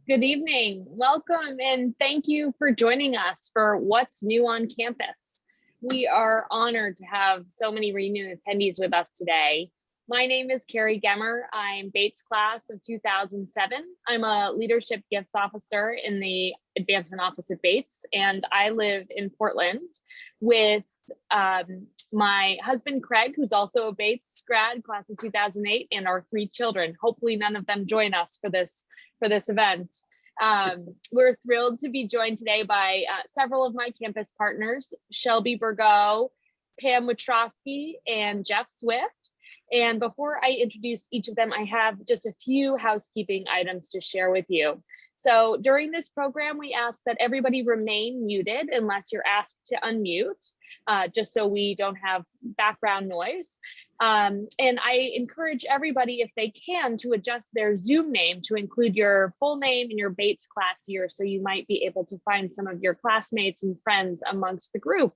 Good evening. Welcome and thank you for joining us for What's New on Campus. We are honored to have so many reunion attendees with us today. My name is Carrie Gemmer. I'm Bates class of 2007. I'm a leadership gifts officer in the advancement office at Bates, and I live in Portland with my husband, Craig, who's also a Bates grad, class of 2008, and our 3 children. Hopefully none of them join us for this event. We're thrilled to be joined today by several of my campus partners, Shelby Burgau, Pamela Wichroski, and Geoff Swift. And before I introduce each of them, I have just a few housekeeping items to share with you. So during this program, we ask that everybody remain muted unless you're asked to unmute, just so we don't have background noise. And I encourage everybody, if they can, to adjust their Zoom name to include your full name and your Bates class year, so you might be able to find some of your classmates and friends amongst the group.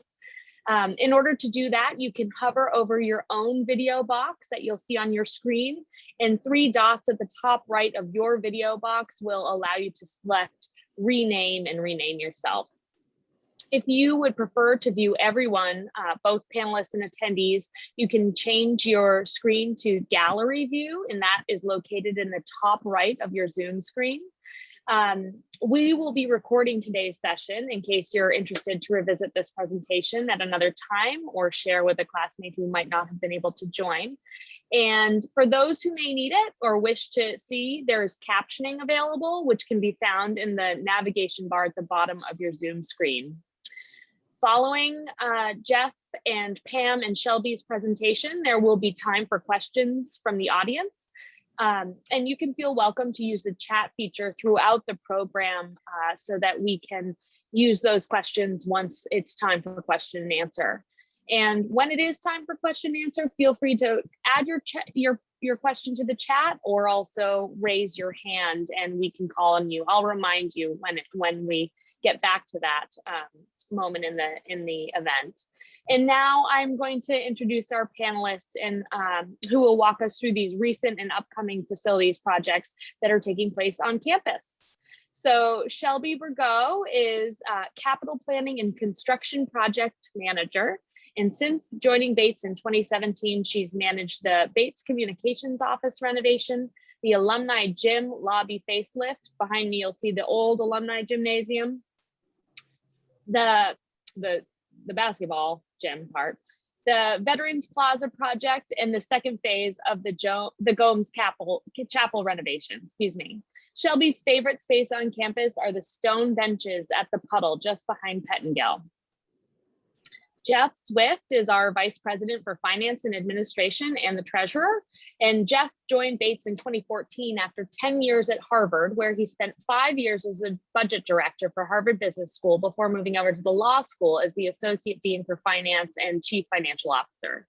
In order to do that, you can hover over your own video box that you'll see on your screen, and 3 dots at the top right of your video box will allow you to select rename and rename yourself. If you would prefer to view everyone, both panelists and attendees, you can change your screen to gallery view, and that is located in the top right of your Zoom screen. We will be recording today's session in case you're interested to revisit this presentation at another time or share with a classmate who might not have been able to join. And for those who may need it or wish to see, there's captioning available, which can be found in the navigation bar at the bottom of your Zoom screen. Following Geoff and Pam and Shelby's presentation, there will be time for questions from the audience. And you can feel welcome to use the chat feature throughout the program so that we can use those questions once it's time for question and answer. And when it is time for question and answer, feel free to add your question to the chat, or also raise your hand and we can call on you. I'll remind you when we get back to that moment in the event. And now I'm going to introduce our panelists and who will walk us through these recent and upcoming facilities projects that are taking place on campus. So Shelby Burgau is Capital Planning and Construction Project Manager. And since joining Bates in 2017, she's managed the Bates Communications Office renovation, the Alumni Gym lobby facelift. Behind me, you'll see the old Alumni Gymnasium, the basketball gym part, the Veterans Plaza project, and the second phase of the Gomes Chapel renovation, excuse me. Shelby's favorite space on campus are the stone benches at the puddle just behind Pettingill. Geoff Swift is our Vice President for Finance and Administration and the Treasurer. And Geoff joined Bates in 2014 after 10 years at Harvard, where he spent 5 years as a budget director for Harvard Business School before moving over to the law school as the Associate Dean for Finance and Chief Financial Officer.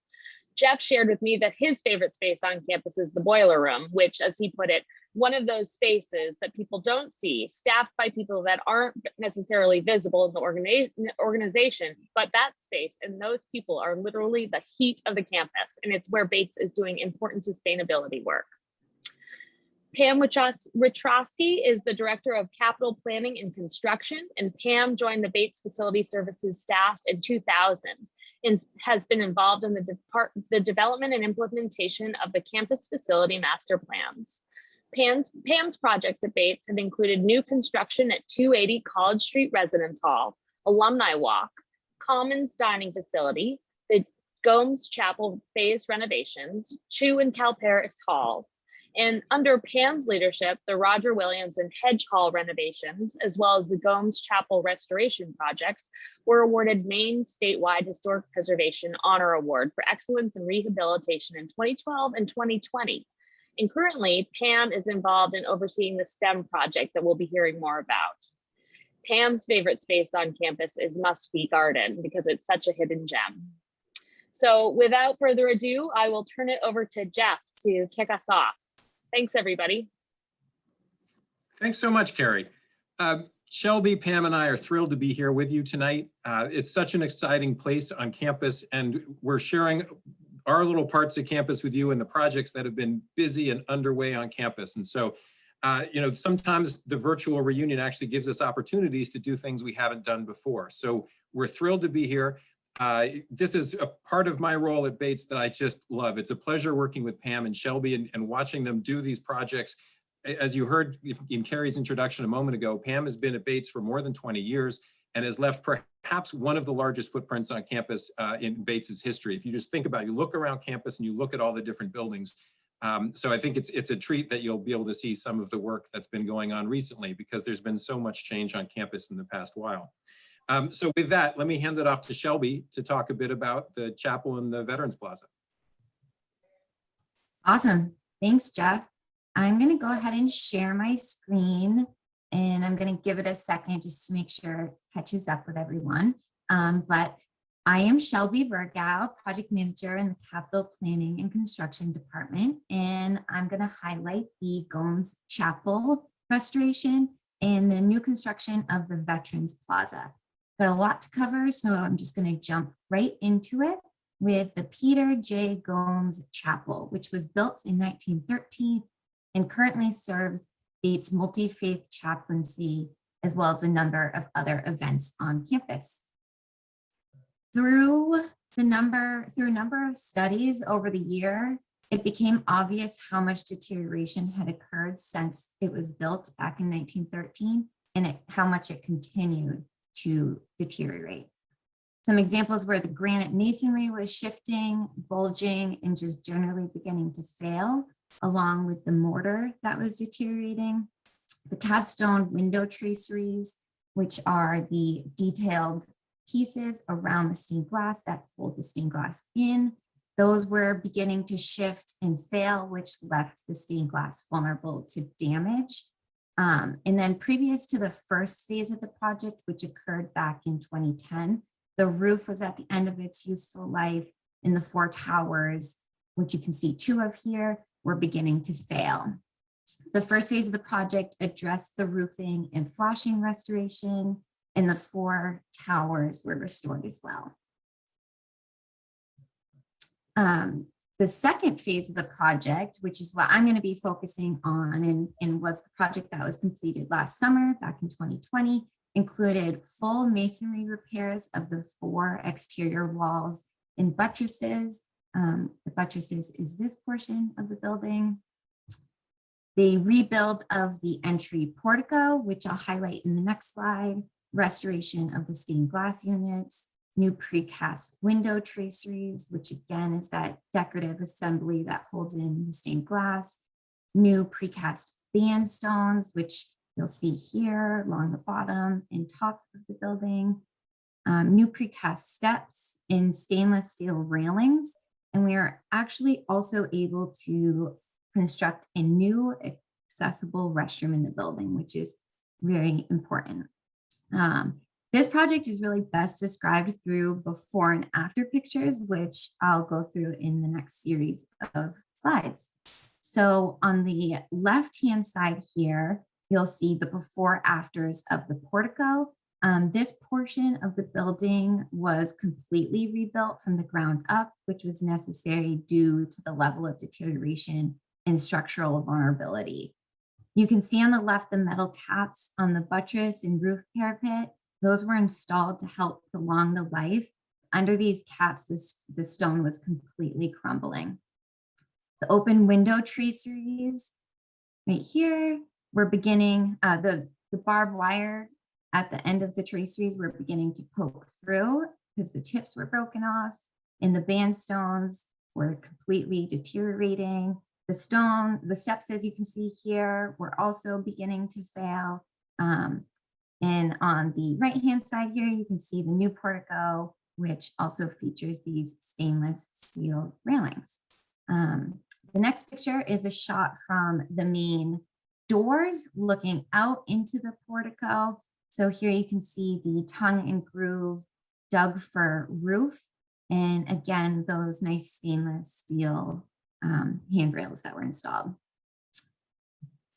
Geoff shared with me that his favorite space on campus is the boiler room, which, as he put it, one of those spaces that people don't see, staffed by people that aren't necessarily visible in the organization, but that space and those people are literally the heat of the campus, and it's where Bates is doing important sustainability work. Pam Wichroski is the Director of Capital Planning and Construction, and Pam joined the Bates Facility Services staff in 2000 and has been involved in the development and implementation of the campus facility master plans. Pam's projects at Bates have included new construction at 280 College Street Residence Hall, Alumni Walk, Commons Dining Facility, the Gomes Chapel phase renovations, Chew and Cal Paris Halls. And under Pam's leadership, the Roger Williams and Hedge Hall renovations, as well as the Gomes Chapel restoration projects, were awarded Maine Statewide Historic Preservation Honor Award for Excellence in Rehabilitation in 2012 and 2020. And currently, Pam is involved in overseeing the STEM project that we'll be hearing more about. Pam's favorite space on campus is Muskie Garden because it's such a hidden gem. So without further ado, I will turn it over to Geoff to kick us off. Thanks, everybody. Thanks so much, Carrie. Shelby, Pam, and I are thrilled to be here with you tonight. It's such an exciting place on campus, and we're sharing our little parts of campus with you and the projects that have been busy and underway on campus. And so sometimes the virtual reunion actually gives us opportunities to do things we haven't done before. So we're thrilled to be here. This is a part of my role at Bates that I just love. It's a pleasure working with Pam and Shelby and watching them do these projects. As you heard in Carrie's introduction a moment ago, Pam has been at Bates for more than 20 years and has left perhaps one of the largest footprints on campus in Bates's history. If you just think about it, you look around campus and you look at all the different buildings. So I think it's a treat that you'll be able to see some of the work that's been going on recently, because there's been so much change on campus in the past while. So with that, let me hand it off to Shelby to talk a bit about the chapel and the Veterans Plaza. Awesome. Thanks, Geoff. I'm going to go ahead and share my screen, and I'm going to give it a second just to make sure it catches up with everyone. But I am Shelby Burgau, project manager in the Capital Planning and Construction Department, and I'm going to highlight the Gomes Chapel restoration and the new construction of the Veterans Plaza. Got a lot to cover, so I'm just going to jump right into it with the Peter J. Gomes Chapel, which was built in 1913 and currently serves Bates multi-faith chaplaincy, as well as a number of other events on campus. Through a number of studies over the year, it became obvious how much deterioration had occurred since it was built back in 1913 and how much it continued to deteriorate. Some examples where the granite masonry was shifting, bulging, and just generally beginning to fail, along with the mortar that was deteriorating. The cast stone window traceries, which are the detailed pieces around the stained glass that hold the stained glass in, those were beginning to shift and fail, which left the stained glass vulnerable to damage. And then previous to the first phase of the project, which occurred back in 2010, the roof was at the end of its useful life, and the four towers, which you can see two of here, were beginning to fail. The first phase of the project addressed the roofing and flashing restoration, and the four towers were restored as well. The second phase of the project, which is what I'm going to be focusing on, and was the project that was completed last summer, back in 2020, included full masonry repairs of the four exterior walls and buttresses. The buttresses is this portion of the building. The rebuild of the entry portico, which I'll highlight in the next slide, restoration of the stained glass units, new precast window traceries, which again is that decorative assembly that holds in the stained glass, new precast bandstones, which you'll see here along the bottom and top of the building, new precast steps and stainless steel railings. And we are actually also able to construct a new accessible restroom in the building, which is very important. This project is really best described through before and after pictures, which I'll go through in the next series of slides. So on the left-hand side here, you'll see the before afters of the portico. This portion of the building was completely rebuilt from the ground up, which was necessary due to the level of deterioration and structural vulnerability. You can see on the left the metal caps on the buttress and roof parapet. Those were installed to help prolong the life. Under these caps, the stone was completely crumbling. The open window traceries right here, we're beginning, the barbed wire at the end of the traceries were beginning to poke through because the tips were broken off, and the bandstones were completely deteriorating. The steps, as you can see here, were also beginning to fail. And on the right-hand side here, you can see the new portico, which also features these stainless steel railings. The next picture is a shot from the main doors looking out into the portico. So here you can see the tongue and groove dug for roof. And again, those nice stainless steel handrails that were installed.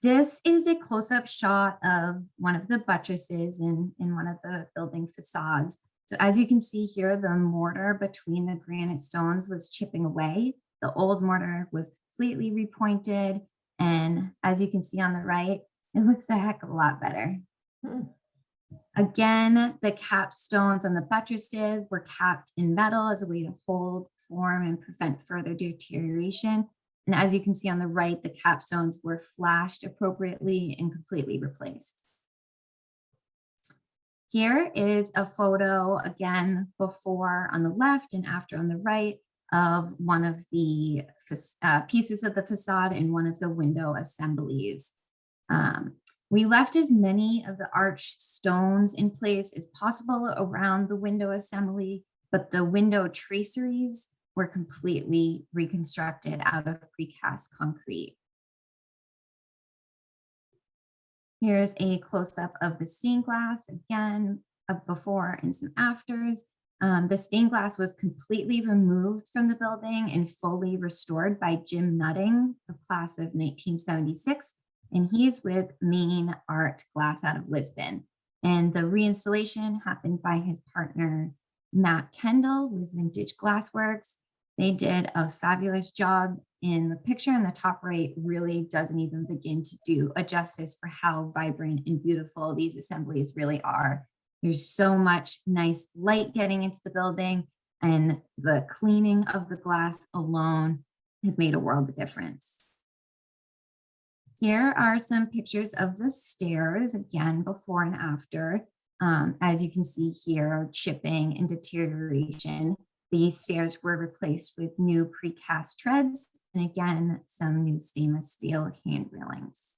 This is a close-up shot of one of the buttresses in one of the building facades. So as you can see here, the mortar between the granite stones was chipping away. The old mortar was completely repointed, and And as you can see on the right, it looks a heck of a lot better. Again, the capstones on the buttresses were capped in metal as a way to hold form and prevent further deterioration. And as you can see on the right, the capstones were flashed appropriately and completely replaced. Here is a photo, again, before on the left and after on the right, of one of the pieces of the facade and one of the window assemblies. We left as many of the arched stones in place as possible around the window assembly, but the window traceries were completely reconstructed out of precast concrete. Here's a close-up of the stained glass, again, of before and some afters. The stained glass was completely removed from the building and fully restored by Jim Nutting, a class of 1976. And he's with Main Art Glass out of Lisbon. And the reinstallation happened by his partner, Matt Kendall with Vintage Glassworks. They did a fabulous job. In the picture in the top right really doesn't even begin to do a justice for how vibrant and beautiful these assemblies really are. There's so much nice light getting into the building, and the cleaning of the glass alone has made a world of difference. Here are some pictures of the stairs, again, before and after. As you can see here, chipping and deterioration. These stairs were replaced with new precast treads, and again, some new stainless steel hand railings.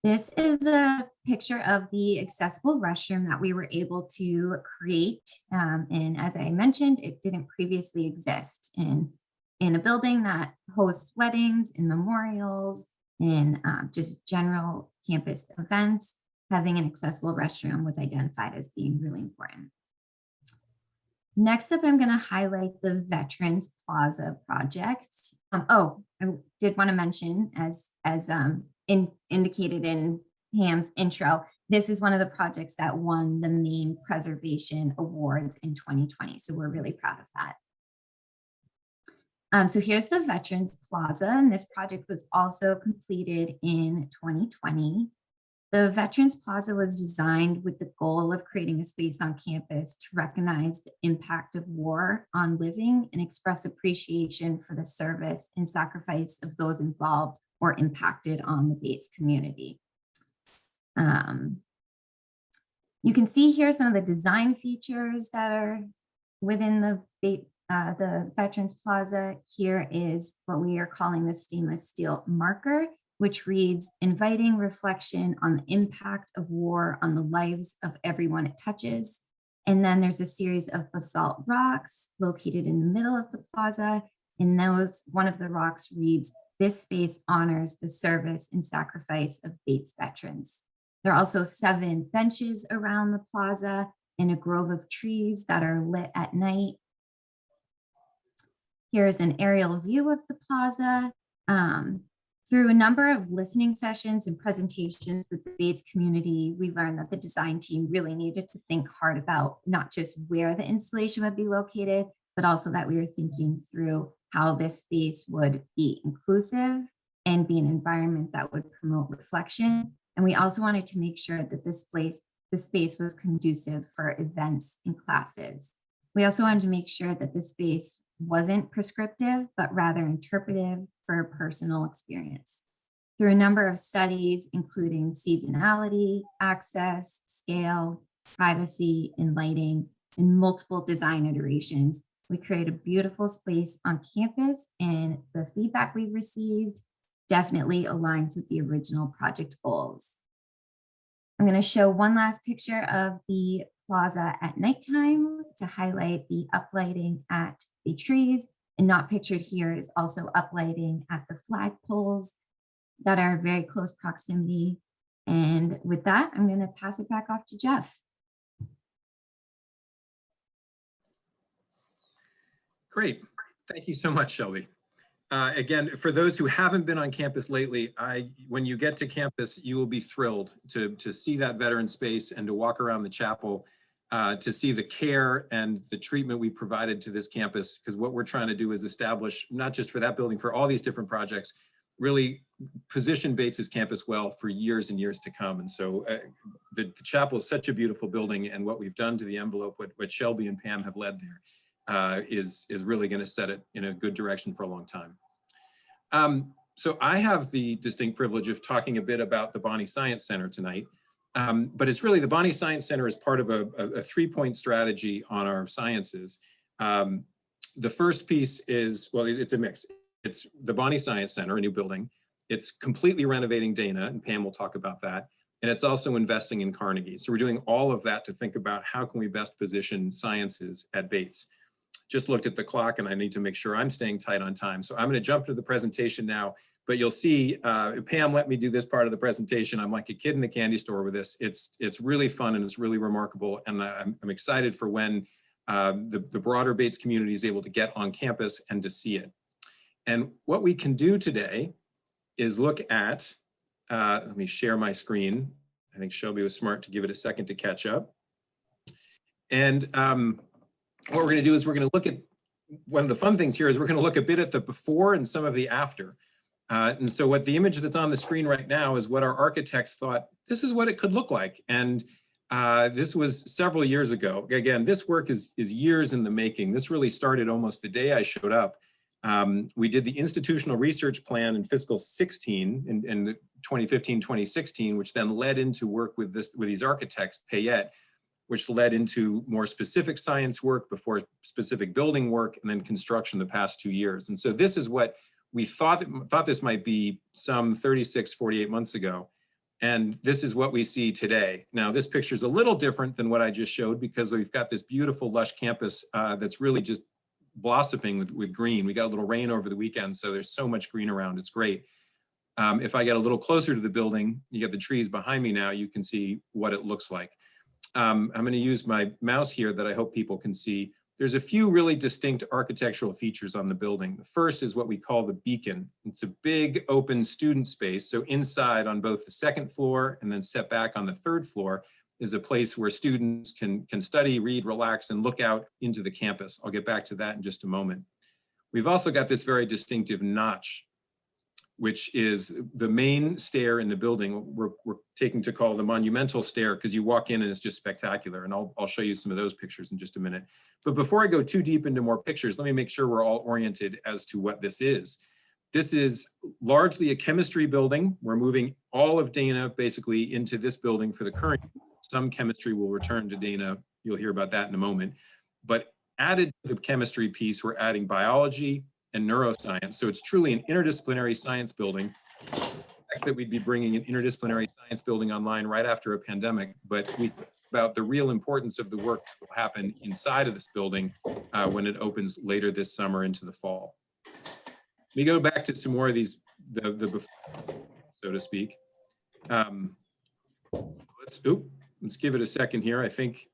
This is a picture of the accessible restroom that we were able to create. And as I mentioned, it didn't previously exist in a building that hosts weddings and memorials and just general campus events. Having an accessible restroom was identified as being really important. Next up, I'm going to highlight the Veterans Plaza project. I did want to mention, as indicated in Pam's intro, this is one of the projects that won the main preservation awards in 2020. So we're really proud of that. So here's the Veterans Plaza, and this project was also completed in 2020. The Veterans Plaza was designed with the goal of creating a space on campus to recognize the impact of war on living and express appreciation for the service and sacrifice of those involved or impacted on the Bates community. You can see here some of the design features that are within the Veterans Plaza. Here is what we are calling the stainless steel marker, which reads, inviting reflection on the impact of war on the lives of everyone it touches. And then there's a series of basalt rocks located in the middle of the plaza. And one of the rocks reads, this space honors the service and sacrifice of Bates veterans. There are also 7 benches around the plaza and a grove of trees that are lit at night. Here's an aerial view of the plaza. Through a number of listening sessions and presentations with the Bates community, we learned that the design team really needed to think hard about not just where the installation would be located, but also that we were thinking through how this space would be inclusive and be an environment that would promote reflection. And we also wanted to make sure that the space was conducive for events and classes. We also wanted to make sure that the space wasn't prescriptive, but rather interpretive for a personal experience. Through a number of studies, including seasonality, access, scale, privacy, and lighting, and multiple design iterations, we created a beautiful space on campus, and the feedback we received definitely aligns with the original project goals. I'm going to show one last picture of the plaza at nighttime to highlight the uplighting at the trees, and not pictured here is also uplighting at the flagpoles that are very close proximity. And with that, I'm going to pass it back off to Geoff. Great. Thank you so much, Shelby. Again, for those who haven't been on campus lately, when you get to campus, you will be thrilled to see that veteran space and to walk around the chapel, to see the care and the treatment we provided to this campus, because what we're trying to do is establish, not just for that building, for all these different projects, really position Bates's campus well for years and years to come. And so the chapel is such a beautiful building, and what we've done to the envelope, what Shelby and Pam have led there, is really going to set it in a good direction for a long time. So I have the distinct privilege of talking a bit about the Bonney Science Center tonight, but it's really the Bonney Science Center is part of a three-point strategy on our sciences. The first piece is, well, it's a mix. It's the Bonney Science Center, a new building. It's completely renovating Dana, and Pam will talk about that. And it's also investing in Carnegie. So we're doing all of that to think about how can we best position sciences at Bates. Just looked at the clock and I need to make sure I'm staying tight on time. So I'm going to jump to the presentation now, but you'll see Pam let me do this part of the presentation. I'm like a kid in the candy store with this. It's really fun and it's really remarkable. And I'm excited for when the broader Bates community is able to get on campus and to see it. And what we can do today is look at, let me share my screen. I think Shelby was smart to give it a second to catch up. And what we're going to do is we're going to look at, one of the fun things here is we're going to look a bit at the before and some of the after. And so what the image that's on the screen right now is what our architects thought, this is what it could look like. And this was several years ago. Again, this work is years in the making. This really started almost the day I showed up. We did the institutional research plan in fiscal 16 in 2015, 2016, which then led into work with these architects, Payette, which led into more specific science work before specific building work, and then construction the past 2 years. And so this is what we thought this might be some 36, 48 months ago. And this is what we see today. Now, this picture is a little different than what I just showed because we've got this beautiful lush campus that's really just blossoming with green. We got a little rain over the weekend, so there's so much green around. It's great. If I get a little closer to the building, you get the trees behind me now, you can see what it looks like. I'm going to use my mouse here that I hope people can see. There's a few really distinct architectural features on the building. The first is what we call the beacon. It's a big open student space. So inside on both the second floor and then set back on the third floor is a place where students can study, read, relax, and look out into the campus. I'll get back to that in just a moment. We've also got this very distinctive notch, which is the main stair in the building. We're taking to call the Monumental Stair because you walk in and it's just spectacular. And I'll show you some of those pictures in just a minute. But before I go too deep into more pictures, let me make sure we're all oriented as to what this is. This is largely a chemistry building. We're moving all of Dana basically into this building for the current. Some chemistry will return to Dana. You'll hear about that in a moment. But added to the chemistry piece, we're adding biology and neuroscience. So it's truly an interdisciplinary science building. The fact that we'd be bringing an interdisciplinary science building online right after a pandemic, but we think about the real importance of the work that will happen inside of this building when it opens later this summer into the fall. Let me go back to some more of these, the before, so to speak. Let's give it a second here. I think,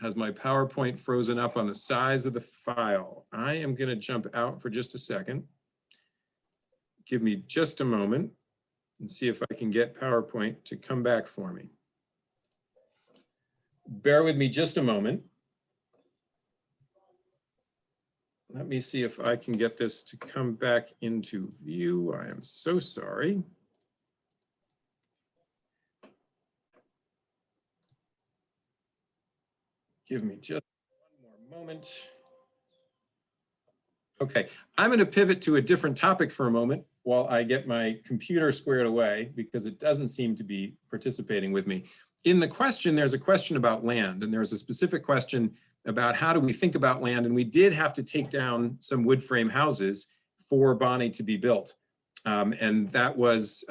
has my PowerPoint frozen up on the size of the file? I am going to jump out for just a second. Give me just a moment and see if I can get PowerPoint to come back for me. Bear with me just a moment. Let me see if I can get this to come back into view. I am so sorry. Give me just one more moment. Okay, I'm going to pivot to a different topic for a moment while I get my computer squared away because it doesn't seem to be participating with me. In the question, there's a question about land, and there's a specific question about how do we think about land, and we did have to take down some wood frame houses for Bonney to be built. And that was,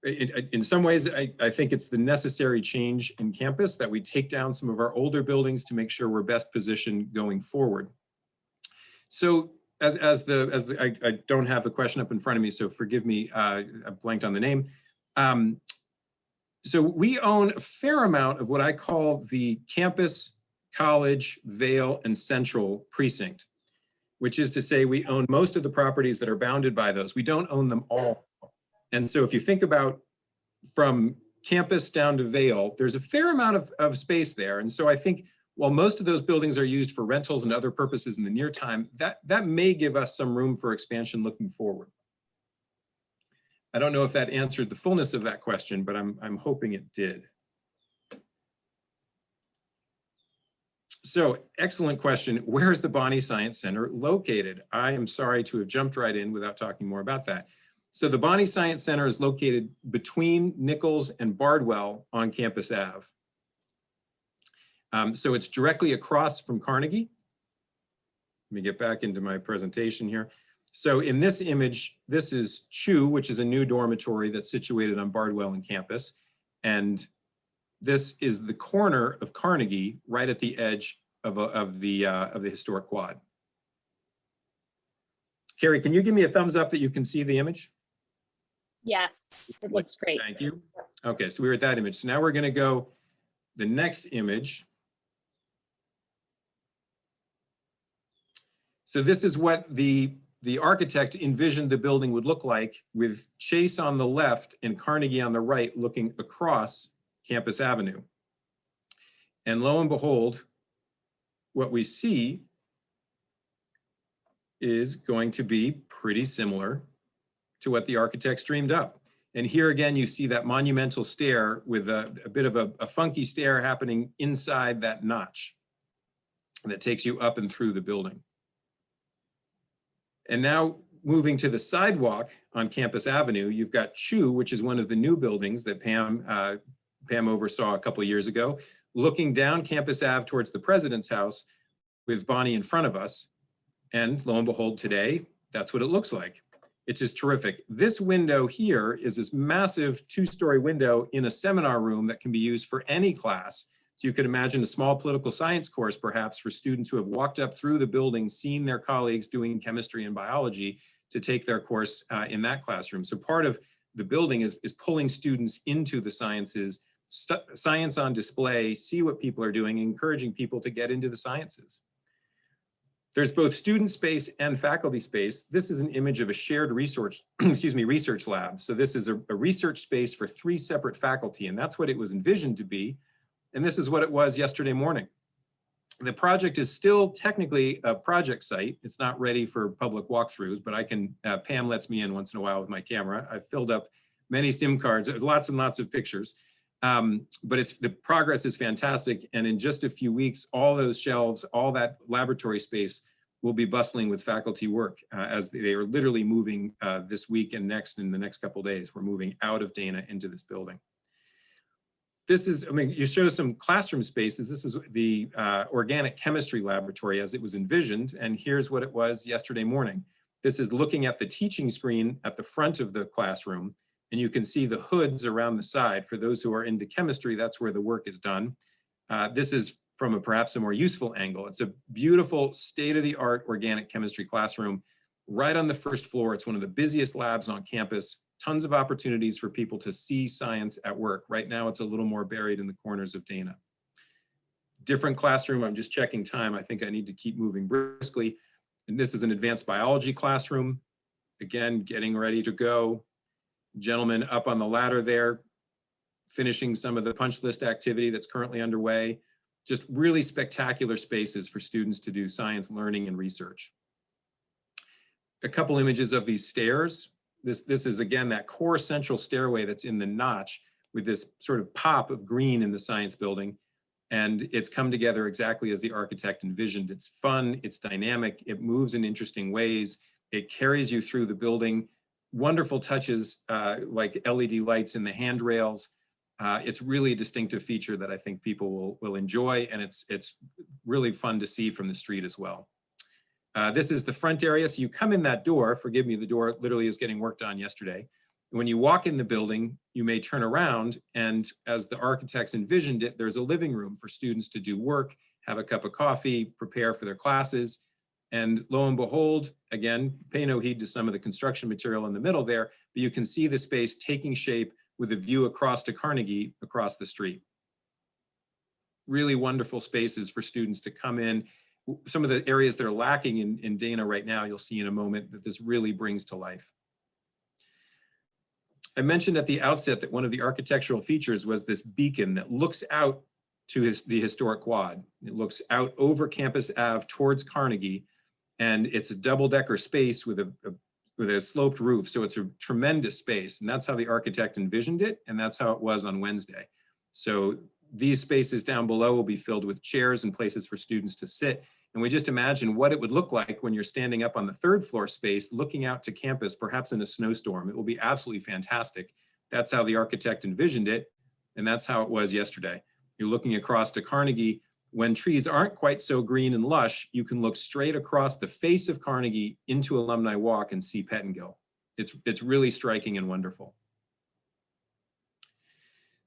in some ways, I think it's the necessary change in campus that we take down some of our older buildings to make sure we're best positioned going forward. So I don't have the question up in front of me, so forgive me, I blanked on the name. So we own a fair amount of what I call the campus, college, Vale, and Central precinct, which is to say we own most of the properties that are bounded by those. We don't own them all. And so if you think about from campus down to Vale, there's a fair amount of space there. And so I think while most of those buildings are used for rentals and other purposes in the near time, that may give us some room for expansion looking forward. I don't know if that answered the fullness of that question, but I'm hoping it did. So, excellent question. Where is the Bonney Science Center located? I am sorry to have jumped right in without talking more about that. So the Bonney Science Center is located between Nichols and Bardwell on Campus Ave. So it's directly across from Carnegie. Let me get back into my presentation here. So in this image, this is Chew, which is a new dormitory that's situated on Bardwell and campus. And this is the corner of Carnegie, right at the edge of the historic quad. Carrie, can you give me a thumbs up that you can see the image? Yes, it looks great. Thank you. Okay, so we were at that image. So now we're going to go the next image. So this is what the architect envisioned the building would look like, with Chase on the left and Carnegie on the right, looking across Campus Avenue. And lo and behold, what we see is going to be pretty similar to what the architects dreamed up. And here again, you see that monumental stair with a bit of a funky stair happening inside that notch that takes you up and through the building. And now moving to the sidewalk on Campus Avenue, you've got Chew, which is one of the new buildings that Pam oversaw a couple of years ago, looking down Campus Ave towards the President's house with Bonney in front of us. And lo and behold, today, that's what it looks like. It's just terrific. This window here is this massive 2-story window in a seminar room that can be used for any class. So you could imagine a small political science course, perhaps, for students who have walked up through the building, seen their colleagues doing chemistry and biology, to take their course in that classroom. So part of the building is pulling students into the sciences, science on display, see what people are doing, encouraging people to get into the sciences. There's both student space and faculty space. This is an image of a shared research, research lab. So this is a research space for 3 separate faculty, and that's what it was envisioned to be. And this is what it was yesterday morning. The project is still technically a project site. It's not ready for public walkthroughs, but I can, Pam lets me in once in a while with my camera. I've filled up many SIM cards, lots and lots of pictures. But the progress is fantastic. And in just a few weeks, all those shelves, all that laboratory space will be bustling with faculty work as they are literally moving this week and next, in the next couple of days. We're moving out of Dana into this building. This is, I mean, you show some classroom spaces. This is the organic chemistry laboratory as it was envisioned. And here's what it was yesterday morning. This is looking at the teaching screen at the front of the classroom. And you can see the hoods around the side. For those who are into chemistry, that's where the work is done. This is from perhaps a more useful angle. It's a beautiful state-of-the-art organic chemistry classroom right on the first floor. It's one of the busiest labs on campus. Tons of opportunities for people to see science at work. Right now, it's a little more buried in the corners of Dana. Different classroom, I'm just checking time. I think I need to keep moving briskly. And this is an advanced biology classroom. Again, getting ready to go. Gentleman up on the ladder there, finishing some of the punch list activity that's currently underway. Just really spectacular spaces for students to do science learning and research. A couple images of these stairs. This is, again, that core central stairway that's in the notch with this sort of pop of green in the science building. And it's come together exactly as the architect envisioned. It's fun, it's dynamic, it moves in interesting ways, it carries you through the building. Wonderful touches like LED lights in the handrails. It's really a distinctive feature that I think people will enjoy, and it's really fun to see from the street as well. This is the front area. So you come in that door, forgive me, the door literally is getting worked on yesterday. When you walk in the building, you may turn around, and as the architects envisioned it, there's a living room for students to do work, have a cup of coffee, prepare for their classes. And lo and behold, again, pay no heed to some of the construction material in the middle there, but you can see the space taking shape with a view across to Carnegie across the street. Really wonderful spaces for students to come in. Some of the areas that are lacking in Dana right now, you'll see in a moment that this really brings to life. I mentioned at the outset that one of the architectural features was this beacon that looks out to the historic quad. It looks out over Campus Ave towards Carnegie, and it's a double-decker space with with a sloped roof. So it's a tremendous space, and that's how the architect envisioned it. And that's how it was on Wednesday. So these spaces down below will be filled with chairs and places for students to sit. And we just imagine what it would look like when you're standing up on the third floor space, looking out to campus, perhaps in a snowstorm. It will be absolutely fantastic. That's how the architect envisioned it. And that's how it was yesterday. You're looking across to Carnegie. When trees aren't quite so green and lush, you can look straight across the face of Carnegie into Alumni Walk and see Pettingill. It's really striking and wonderful.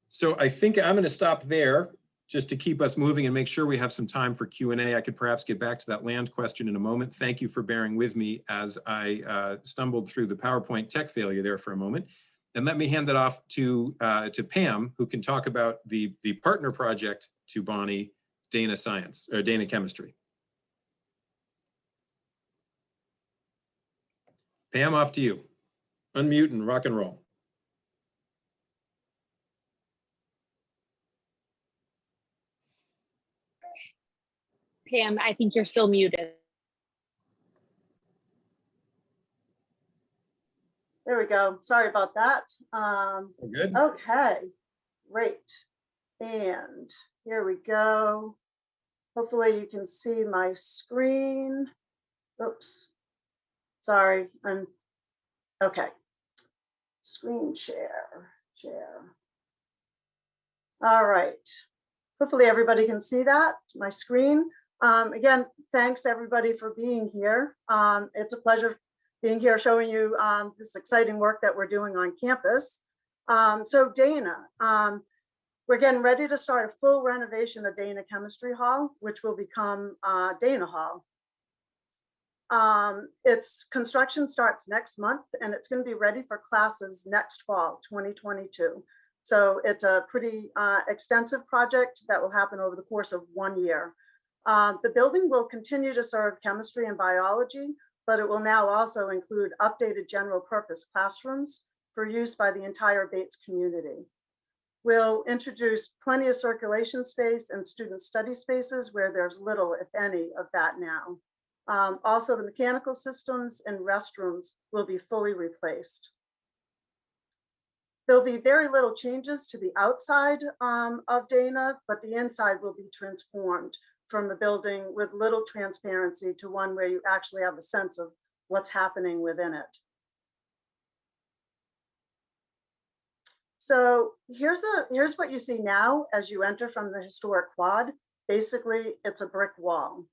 So I think I'm going to stop there just to keep us moving and make sure we have some time for Q&A. I could perhaps get back to that land question in a moment. Thank you for bearing with me as I stumbled through the PowerPoint tech failure there for a moment. And let me hand it off to Pam, who can talk about the partner project to Bonney, Dana Science, or Dana Chemistry. Pam, off to you. Unmute and rock and roll. Pam, I think you're still muted. There we go. Sorry about that. Good. Okay, great. And here we go. Hopefully you can see my screen. Oops. Sorry. Okay. Screen share. All right. Hopefully everybody can see that, my screen. Again, thanks everybody for being here. It's a pleasure being here showing you this exciting work that we're doing on campus. So Dana, we're getting ready to start a full renovation of Dana Chemistry Hall, which will become Dana Hall. Its construction starts next month and it's going to be ready for classes next fall, 2022. So it's a pretty extensive project that will happen over the course of 1 year. The building will continue to serve chemistry and biology, but it will now also include updated general purpose classrooms for use by the entire Bates community. We'll introduce plenty of circulation space and student study spaces where there's little, if any, of that now. Also, the mechanical systems and restrooms will be fully replaced. There'll be very little changes to the outside of Dana, but the inside will be transformed from the building with little transparency to one where you actually have a sense of what's happening within it. So here's what you see now as you enter from the historic quad. Basically, it's a brick wall.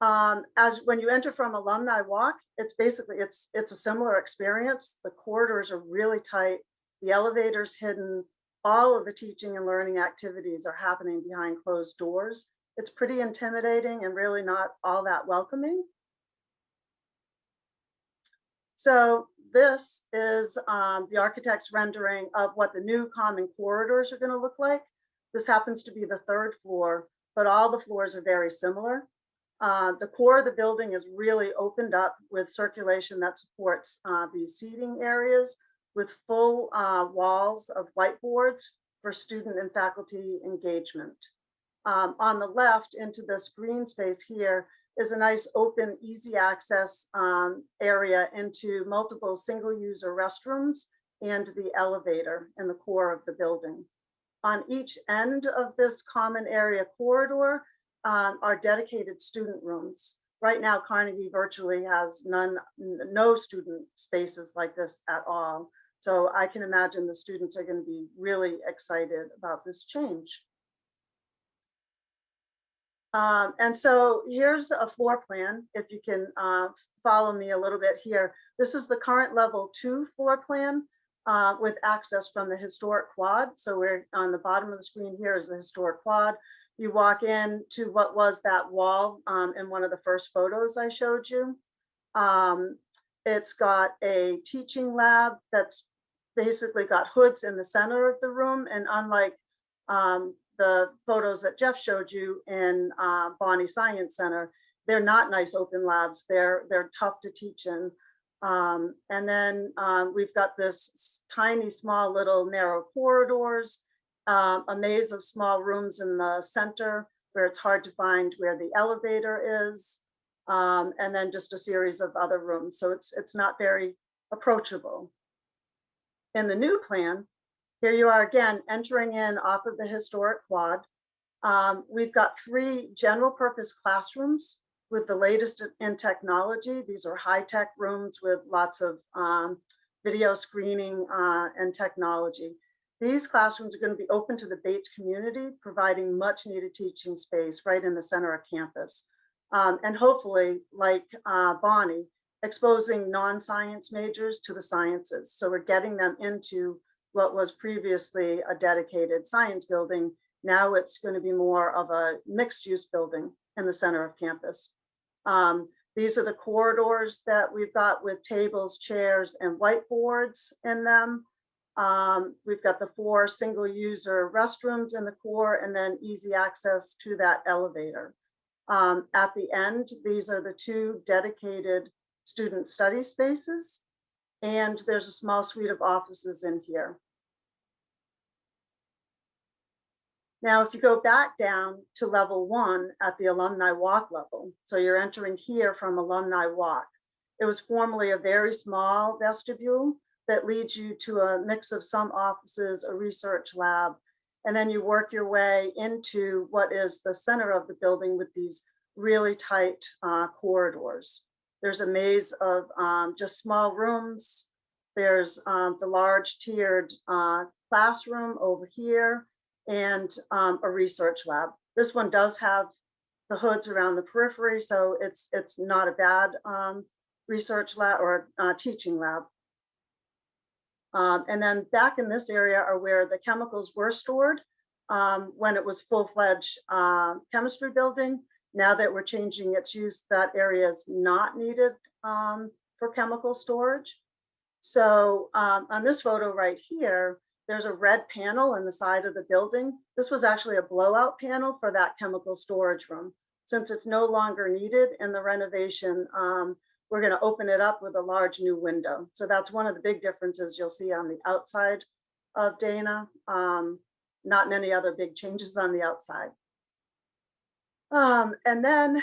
As when you enter from Alumni Walk, it's a similar experience. The corridors are really tight, the elevator's hidden, all of the teaching and learning activities are happening behind closed doors. It's pretty intimidating and really not all that welcoming. So this is the architect's rendering of what the new common corridors are going to look like. This happens to be the third floor, but all the floors are very similar. The core of the building is really opened up with circulation that supports these seating areas with full walls of whiteboards for student and faculty engagement. On the left into this green space here is a nice open, easy access area into multiple single user restrooms and the elevator in the core of the building. On each end of this common area corridor are dedicated student rooms. Right now, Carnegie virtually has no student spaces like this at all. So I can imagine the students are going to be really excited about this change. And so here's a floor plan, if you can follow me a little bit here. This is the current level 2 floor plan with access from the historic quad. So we're on the bottom of the screen here is the historic quad. You walk in to what was that wall in one of the first photos I showed you. It's got a teaching lab that's basically got hoods in the center of the room. And unlike the photos that Geoff showed you in Bonney Science Center, they're not nice open labs. They're tough to teach in. And then we've got this tiny, small, little narrow corridors, a maze of small rooms in the center where it's hard to find where the elevator is. and then just a series of other rooms. So it's not very approachable. In the new plan, here you are again, entering in off of the historic quad. We've got 3 general purpose classrooms with the latest in technology. These are high-tech rooms with lots of video screening and technology. These classrooms are going to be open to the Bates community, providing much needed teaching space right in the center of campus. And hopefully, like Bonney, exposing non-science majors to the sciences. So we're getting them into what was previously a dedicated science building. Now it's going to be more of a mixed use building in the center of campus. These are the corridors that we've got with tables, chairs, and whiteboards in them. We've got the 4 single user restrooms in the core and then easy access to that elevator. At the end, these are the 2 dedicated student study spaces, and there's a small suite of offices in here. Now, if you go back down to level 1 at the alumni walk level, so you're entering here from alumni walk, it was formerly a very small vestibule that leads you to a mix of some offices, a research lab, and then you work your way into what is the center of the building with these really tight corridors. There's a maze of just small rooms. There's the large tiered classroom over here and a research lab. This one does have the hoods around the periphery, so it's not a bad research lab or teaching lab. And then back in this area are where the chemicals were stored when it was full-fledged chemistry building. Now that we're changing its use, that area is not needed for chemical storage. So on this photo right here, there's a red panel in the side of the building. This was actually a blowout panel for that chemical storage room. Since it's no longer needed in the renovation, we're going to open it up with a large new window. So that's one of the big differences you'll see on the outside of Dana. Not many other big changes on the outside. And then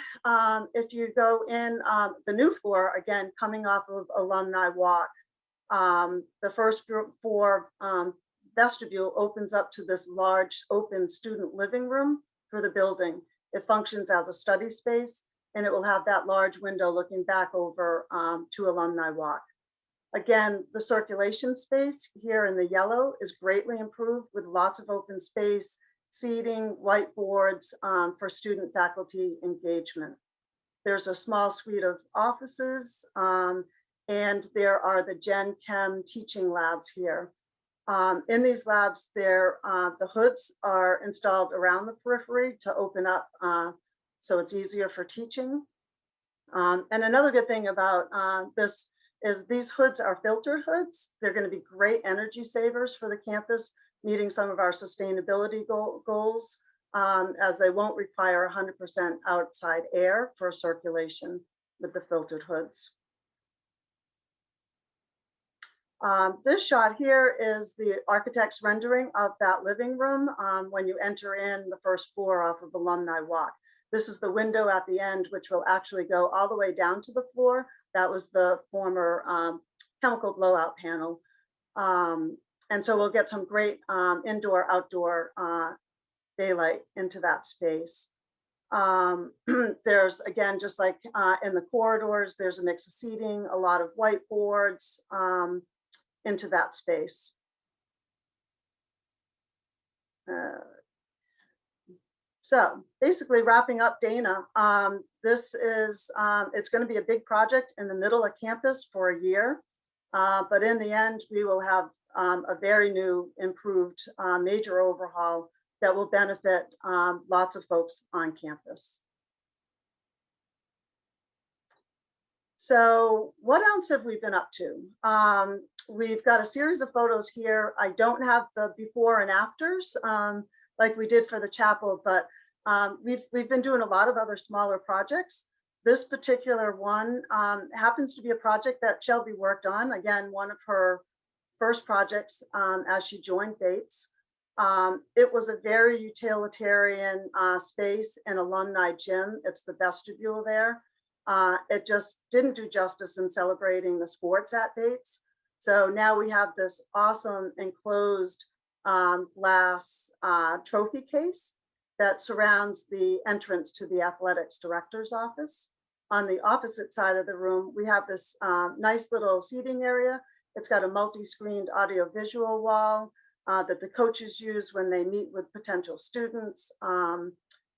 if you go in the new floor, again, coming off of Alumni Walk, the first floor vestibule opens up to this large open student living room for the building. It functions as a study space, and it will have that large window looking back over to Alumni Walk. Again, the circulation space here in the yellow is greatly improved with lots of open space, seating, whiteboards for student faculty engagement. There's a small suite of offices, and there are the Gen Chem teaching labs here. In these labs, the hoods are installed around the periphery to open up so it's easier for teaching. And another good thing about this is these hoods are filtered hoods. They're going to be great energy savers for the campus, meeting some of our sustainability goals, as they won't require 100% outside air for circulation with the filtered hoods. This shot here is the architect's rendering of that living room when you enter in the first floor off of Alumni Walk. This is the window at the end, which will actually go all the way down to the floor. That was the former chemical blowout panel. And so we'll get some great indoor, outdoor daylight into that space. There's, again, just like in the corridors, there's a mix of seating, a lot of whiteboards into that space. So basically wrapping up Dana, this is, it's going to be a big project in the middle of campus for a year. But in the end, we will have a very new, improved major overhaul that will benefit lots of folks on campus. So what else have we been up to? We've got a series of photos here. I don't have the before and afters like we did for the chapel, but we've been doing a lot of other smaller projects. This particular one happens to be a project that Shelby worked on. Again, one of her first projects as she joined Bates. It was a very utilitarian space and alumni gym. It's the vestibule there. It just didn't do justice in celebrating the sports at Bates. So now we have this awesome enclosed glass trophy case that surrounds the entrance to the athletics director's office. On the opposite side of the room, we have this nice little seating area. It's got a multi-screened audio-visual wall that the coaches use when they meet with potential students. And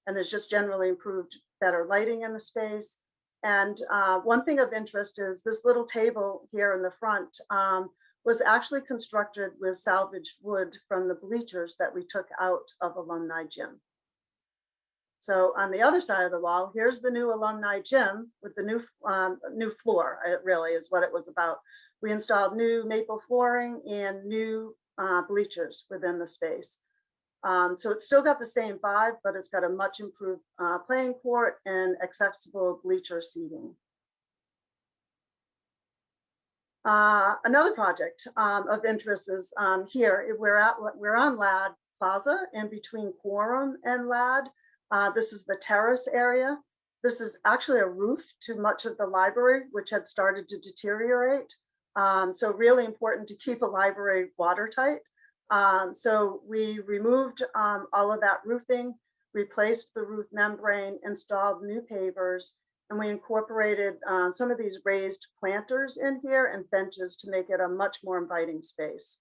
there's just generally improved, better lighting in the space. And one thing of interest is this little table here in the front was actually constructed with salvaged wood from the bleachers that we took out of Alumni Gym. So on the other side of the wall, here's the new Alumni Gym with the new floor. It really is what it was about. We installed new maple flooring and new bleachers within the space. So it's still got the same vibe, but it's got a much improved playing court and accessible bleacher seating. Another project of interest is here. We're on Ladd Plaza in between Quorum and Ladd. This is the terrace area. This is actually a roof to much of the library, which had started to deteriorate. So really important to keep a library watertight. So we removed all of that roofing, replaced the roof membrane, installed new pavers, and we incorporated some of these raised planters in here and benches to make it a much more inviting space.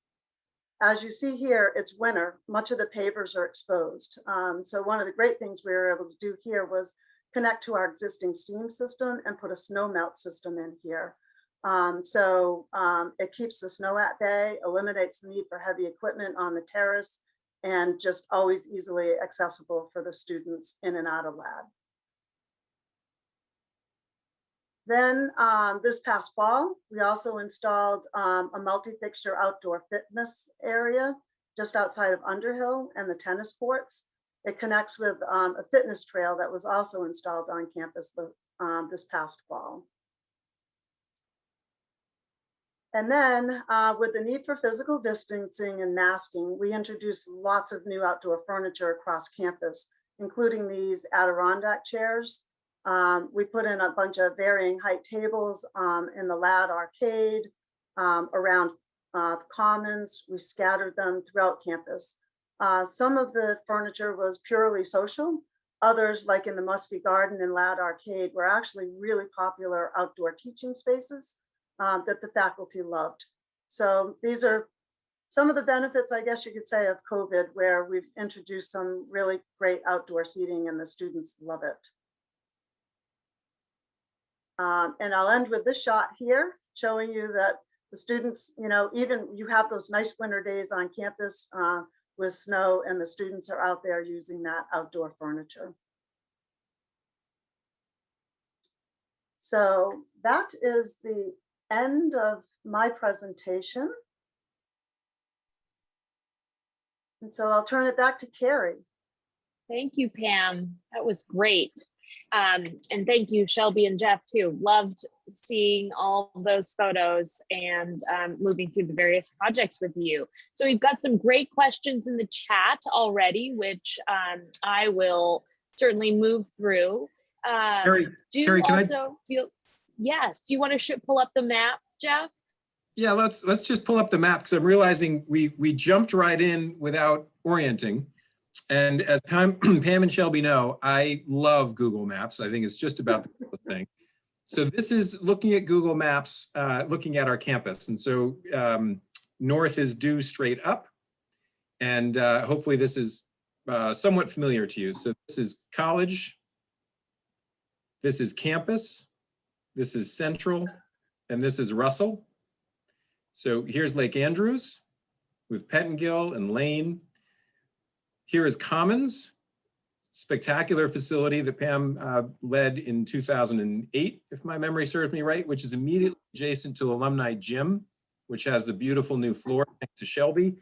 As you see here, it's winter. Much of the pavers are exposed. So one of the great things we were able to do here was connect to our existing steam system and put a snow melt system in here. It keeps the snow at bay, eliminates the need for heavy equipment on the terrace, and just always easily accessible for the students in and out of Ladd. Then this past fall, we also installed a multi-fixture outdoor fitness area just outside of Underhill and the tennis courts. It connects with a fitness trail that was also installed on campus this past fall. And then with the need for physical distancing and masking, we introduced lots of new outdoor furniture across campus, including these Adirondack chairs. We put in a bunch of varying height tables in the Ladd arcade, around commons. We scattered them throughout campus. Some of the furniture was purely social. Others, like in the Muskie Garden and Ladd arcade, were actually really popular outdoor teaching spaces that the faculty loved. So these are some of the benefits, I guess you could say, of COVID, where we've introduced some really great outdoor seating and the students love it. And I'll end with this shot here, showing you that the students, even you have those nice winter days on campus with snow, and the students are out there using that outdoor furniture. So that is the end of my presentation. And so I'll turn it back to Carrie. Thank you, Pam. That was great. And thank you, Shelby and Geoff, too. Loved seeing all those photos and moving through the various projects with you. So we've got some great questions in the chat already, which I will certainly move through. Carrie, Yes, do you want to pull up the map, Geoff? Yeah, let's just pull up the map, because I'm realizing we jumped right in without orienting. And as Pam and Shelby know, I love Google Maps. I think it's just about the coolest thing. So this is looking at Google Maps, looking at our campus. And so north is due straight up. And hopefully this is somewhat familiar to you. So this is college. This is campus. This is Central. And this is Russell. So here's Lake Andrews with Pettingill and Lane. Here is Commons, spectacular facility that Pam led in 2008, if my memory serves me right, which is immediately adjacent to Alumni Gym, which has the beautiful new floor next to Shelby,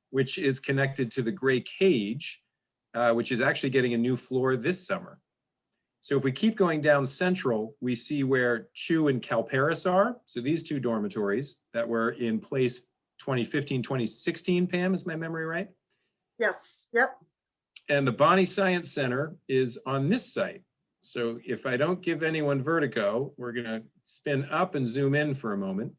which is connected to the Gray Cage, which is actually getting a new floor this summer. So if we keep going down Central, we see where Chew and Calparis are. So these two dormitories that were in place 2015, 2016, Pam, is my memory right? Yes, yep. And the Bonney Science Center is on this site. So if I don't give anyone vertigo, we're going to spin up and zoom in for a moment.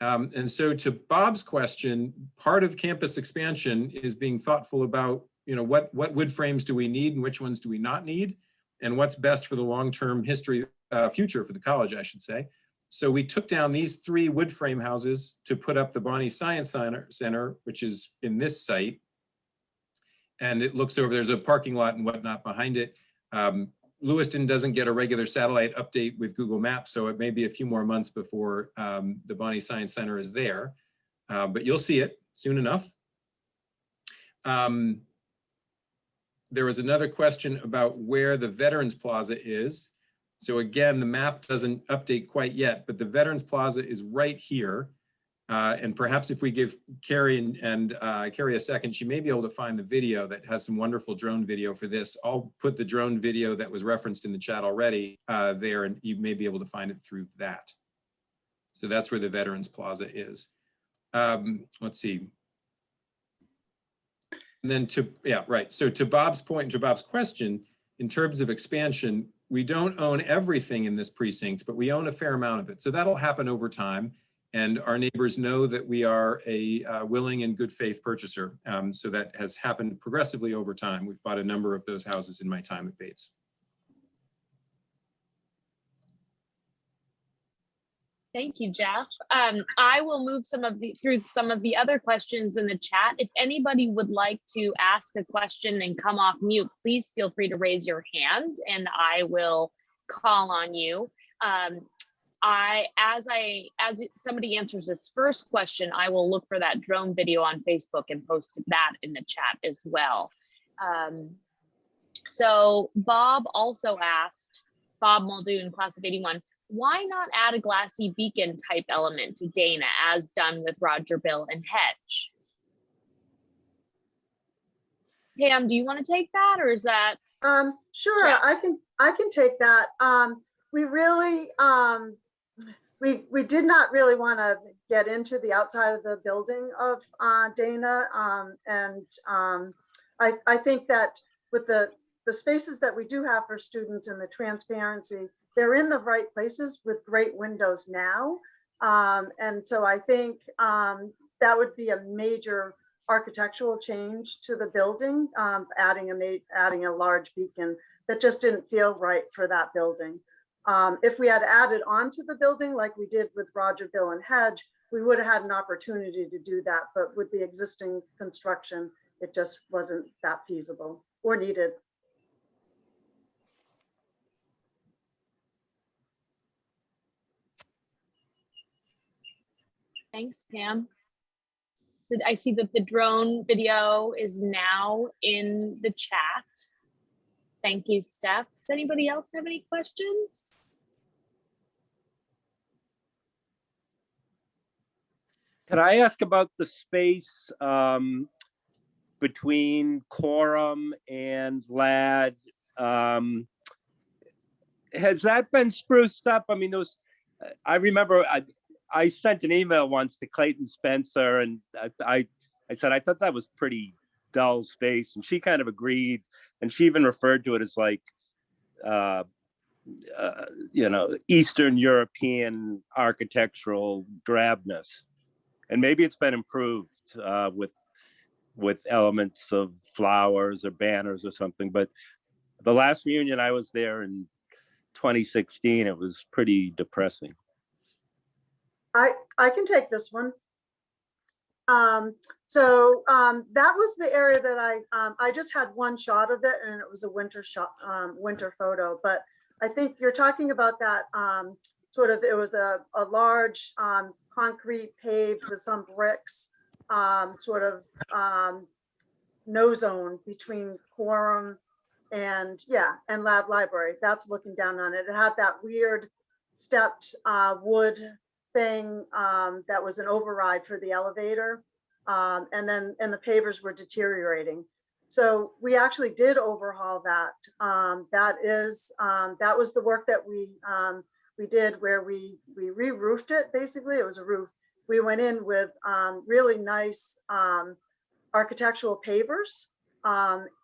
And so to Bob's question, part of campus expansion is being thoughtful about, what wood frames do we need and which ones do we not need, and what's best for the long-term future for the college, I should say. So we took down these 3 wood frame houses to put up the Bonney Science Center, which is in this site. And it looks over, there's a parking lot and whatnot behind it. Lewiston doesn't get a regular satellite update with Google Maps, so it may be a few more months before the Bonney Science Center is there, but you'll see it soon enough. There was another question about where the Veterans Plaza is. So again, the map doesn't update quite yet, but the Veterans Plaza is right here. And perhaps if we give Carrie and Carrie a second, she may be able to find the video that has some wonderful drone video for this. I'll put the drone video that was referenced in the chat already there, and you may be able to find it through that. So that's where the Veterans Plaza is. Let's see. And then so to Bob's point and to Bob's question, in terms of expansion, we don't own everything in this precinct, but we own a fair amount of it. So that'll happen over time. And our neighbors know that we are a willing and good faith purchaser. So that has happened progressively over time. We've bought a number of those houses in my time at Bates. Thank you, Geoff. I will move through some of the other questions in the chat. If anybody would like to ask a question and come off mute, please feel free to raise your hand and I will call on you. As somebody answers this first question, I will look for that drone video on Facebook and post that in the chat as well. So Bob also asked, Bob Muldoon, class of 81, why not add a glassy beacon type element to Dana as done with Roger, Bill, and Hedge? Pam, do you want to take that, or is that? Sure, Jeff? I can take that. We really, we did not really want to get into the outside of the building of Dana. I think that with the spaces that we do have for students and the transparency, they're in the right places with great windows now. And so I think that would be a major architectural change to the building, adding a large beacon that just didn't feel right for that building. If we had added onto the building like we did with Roger, Bill, and Hedge, we would have had an opportunity to do that. But with the existing construction, it just wasn't that feasible or needed. Thanks, Pam. I see that the drone video is now in the chat. Thank you, Steph. Does anybody else have any questions? Could I ask about the space between Quorum and Ladd? Has that been spruced up? I mean, I remember I sent an email once to Clayton Spencer, and I said I thought that was pretty dull space, and she kind of agreed, and she even referred to it as like Eastern European architectural drabness, and maybe it's been improved with elements of flowers or banners or something. But the last reunion I was there in 2016, it was pretty depressing. I can take this one. That was the area that I just had one shot of it, and it was a winter shot, winter photo. But I think you're talking about that it was a large concrete paved with some bricks, no zone between Quorum and Ladd Library. That's looking down on it. It had that weird stepped wood thing that was an override for the elevator, and the pavers were deteriorating. So we actually did overhaul that. That was the work that we did, where we re-roofed it. Basically, it was a roof. We went in with really nice architectural pavers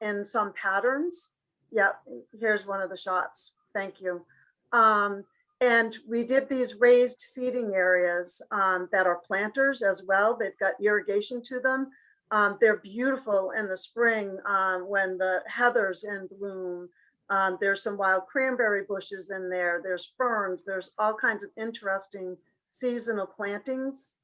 in some patterns. Yeah, here's one of the shots. Thank you. And we did these raised seating areas that are planters as well. They've got irrigation to them. They're beautiful in the spring when the heather's in bloom. There's some wild cranberry bushes in there. There's ferns. There's all kinds of interesting seasonal plantings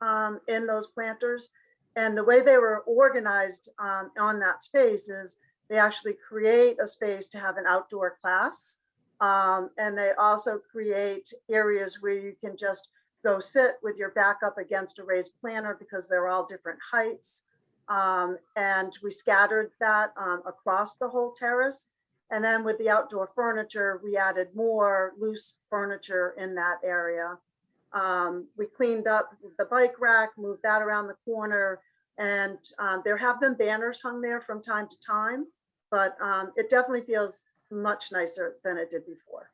in those planters. And the way they were organized on that space is they actually create a space to have an outdoor class. And they also create areas where you can just go sit with your back up against a raised planter because they're all different heights. And we scattered that across the whole terrace. And then with the outdoor furniture, we added more loose furniture in that area. We cleaned up the bike rack, moved that around the corner, and there have been banners hung there from time to time, but it definitely feels much nicer than it did before.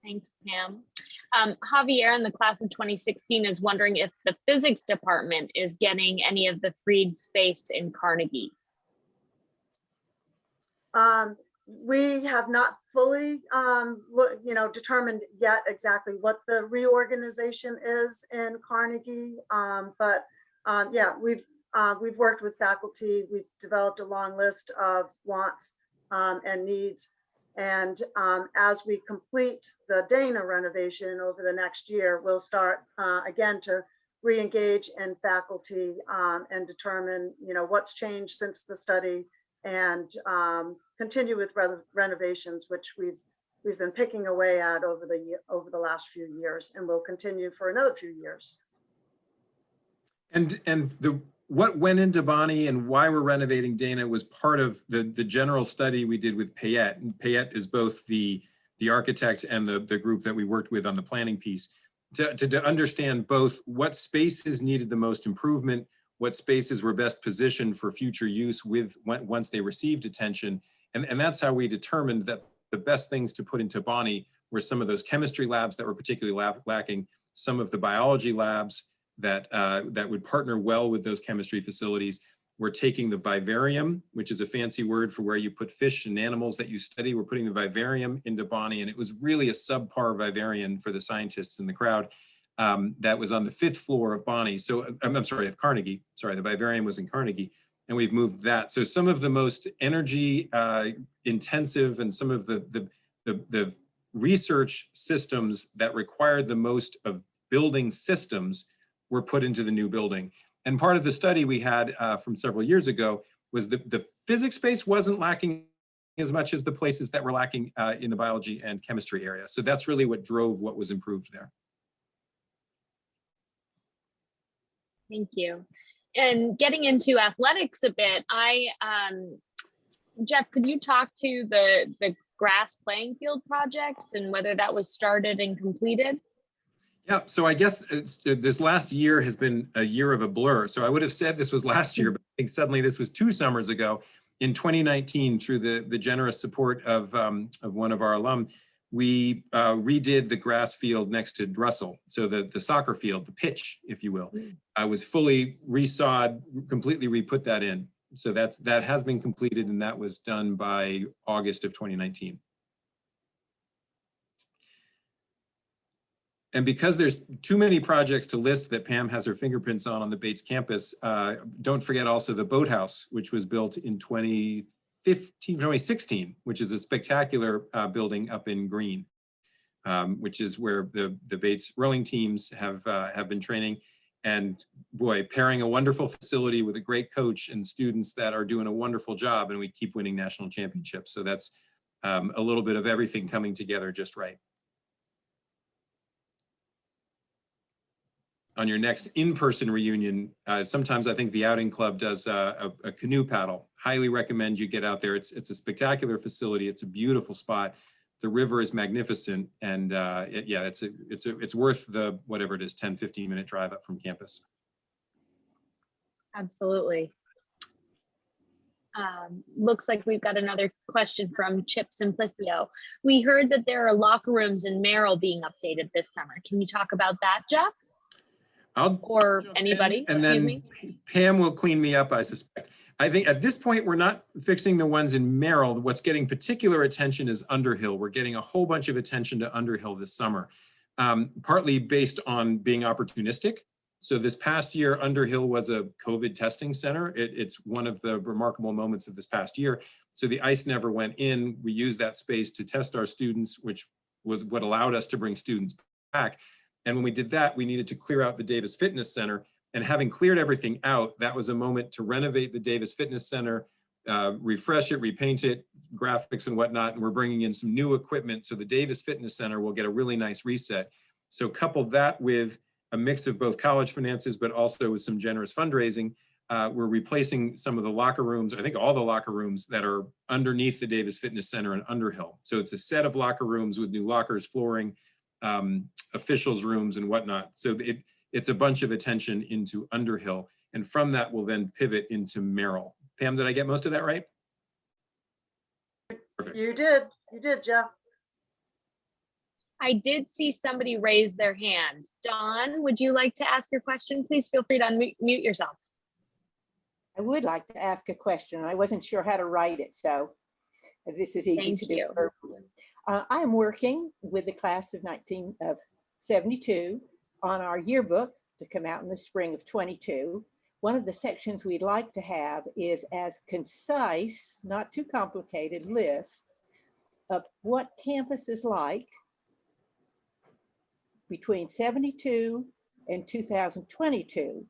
Thanks, Pam. Javier in the class of 2016 is wondering if the physics department is getting any of the freed space in Carnegie. We have not fully, determined yet exactly what the reorganization is in Carnegie. Yeah, we've worked with faculty. We've developed a long list of wants and needs. And as we complete the Dana renovation over the next year, we'll start again to re-engage in faculty and determine, what's changed since the study, and continue with renovations, which we've been picking away at over the last few years, and will continue for another few years. And what went into Bonney and why we're renovating Dana was part of the general study we did with Payette. And Payette is both the architect and the group that we worked with on the planning piece to understand both what spaces needed the most improvement, what spaces were best positioned for future use once they received attention. And that's how we determined that the best things to put into Bonney were some of those chemistry labs that were particularly lacking, some of the biology labs that would partner well with those chemistry facilities. We're taking the vivarium, which is a fancy word for where you put fish and animals that you study. We're putting the vivarium into Bonney, and it was really a subpar vivarium for the scientists in the crowd. That was on the 5th floor of Bonney. So I'm sorry, of Carnegie. Sorry, the vivarium was in Carnegie, and we've moved that. So some of the most energy intensive and some of the research systems that required the most of building systems were put into the new building. And part of the study we had from several years ago was the physics space wasn't lacking as much as the places that were lacking in the biology and chemistry area. So that's really what drove what was improved there. Thank you. And getting into athletics a bit, Geoff, could you talk to the grass playing field projects and whether that was started and completed? Yeah, so I guess this last year has been a year of a blur. So I would have said this was last year, but I think suddenly this was 2 summers ago. In 2019, through the generous support of one of our alum, we redid the grass field next to Russell. So the soccer field, the pitch, if you will, was fully resawed, completely re-put that in. So that has been completed, and that was done by August of 2019. And because there's too many projects to list that Pam has her fingerprints on the Bates campus, don't forget also the Boathouse, which was built in 2016, which is a spectacular building up in Green, which is where the Bates rowing teams have been training. And boy, pairing a wonderful facility with a great coach and students that are doing a wonderful job, and we keep winning national championships. So that's a little bit of everything coming together just right. On your next in-person reunion, sometimes I think the Outing Club does a canoe paddle. Highly recommend you get out there. It's a spectacular facility. It's a beautiful spot. The river is magnificent, and yeah, it's worth the whatever it is, 10-15 minute drive up from campus. Absolutely. Looks like we've got another question from Chip Simplicio. We heard that there are locker rooms in Merrill being updated this summer. Can you talk about that, Geoff? Or anybody, and then Pam will clean me up, I suspect. I think at this point, we're not fixing the ones in Merrill. What's getting particular attention is Underhill. We're getting a whole bunch of attention to Underhill this summer, partly based on being opportunistic. So this past year, Underhill was a COVID testing center. It's one of the remarkable moments of this past year. So the ice never went in. We used that space to test our students, which was what allowed us to bring students back. And when we did that, we needed to clear out the Davis Fitness Center. And having cleared everything out, that was a moment to renovate the Davis Fitness Center, refresh it, repaint it, graphics and whatnot. And we're bringing in some new equipment. So the Davis Fitness Center will get a really nice reset. So couple that with a mix of both college finances, but also with some generous fundraising. We're replacing some of the locker rooms, I think all the locker rooms that are underneath the Davis Fitness Center in Underhill. So it's a set of locker rooms with new lockers, flooring, officials rooms and whatnot. So it's a bunch of attention into Underhill. And from that, we'll then pivot into Merrill. Pam, did I get most of that right? Perfect. You did, Jeff. I did see somebody raise their hand. Dawn, would you like to ask your question? Please feel free to unmute yourself. I would like to ask a question. I wasn't sure how to write it, so this is easy to do. I am working with the class of 1972 on our yearbook to come out in the spring of 22. One of the sections we'd like to have is as concise, not too complicated list of what campus is like between 72 and 2022.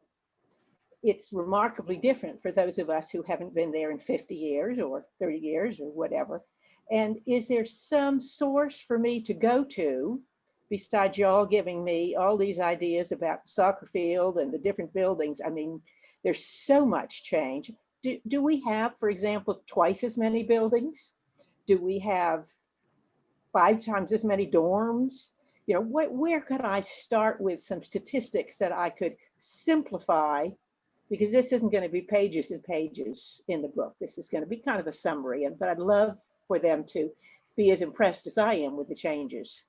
It's remarkably different for those of us who haven't been there in 50 years or 30 years or whatever. And is there some source for me to go to besides y'all giving me all these ideas about the soccer field and the different buildings? I mean, there's so much change. Do we have, for example, twice as many buildings? Do we have 5 times as many dorms? You know, where could I start with some statistics that I could simplify? Because this isn't going to be pages and pages in the book. This is going to be kind of a summary, but I'd love for them to be as impressed as I am with the changes.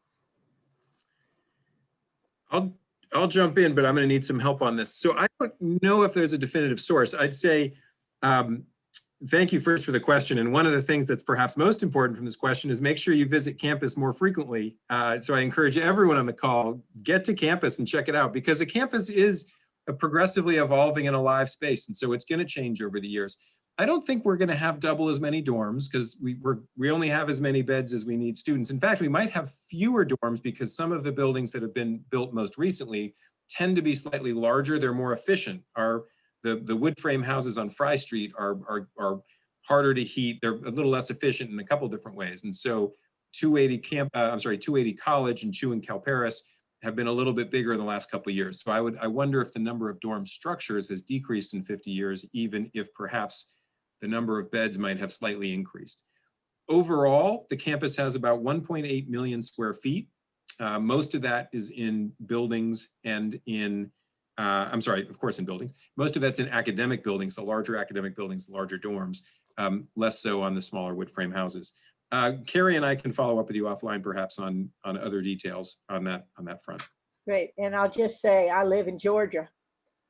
I'll jump in, but I'm going to need some help on this. So I don't know if there's a definitive source. I'd say, thank you first for the question. And one of the things that's perhaps most important from this question is make sure you visit campus more frequently. So I encourage everyone on the call, get to campus and check it out, because a campus is a progressively evolving and alive space. And so it's going to change over the years. I don't think we're going to have double as many dorms because we only have as many beds as we need students. In fact, we might have fewer dorms because some of the buildings that have been built most recently tend to be slightly larger. They're more efficient. The wood frame houses on Fry Street are harder to heat. They're a little less efficient in a couple different ways. And so 280 College and Chew and Calparis have been a little bit bigger in the last couple of years. So I wonder if the number of dorm structures has decreased in 50 years, even if perhaps the number of beds might have slightly increased. Overall, the campus has about 1.8 million square feet. Most of that is in buildings and in, of course in buildings. Most of that's in academic buildings, the larger academic buildings, the larger dorms, less so on the smaller wood frame houses. Carrie and I can follow up with you offline perhaps on other details on that front. Great, and I'll just say I live in Georgia,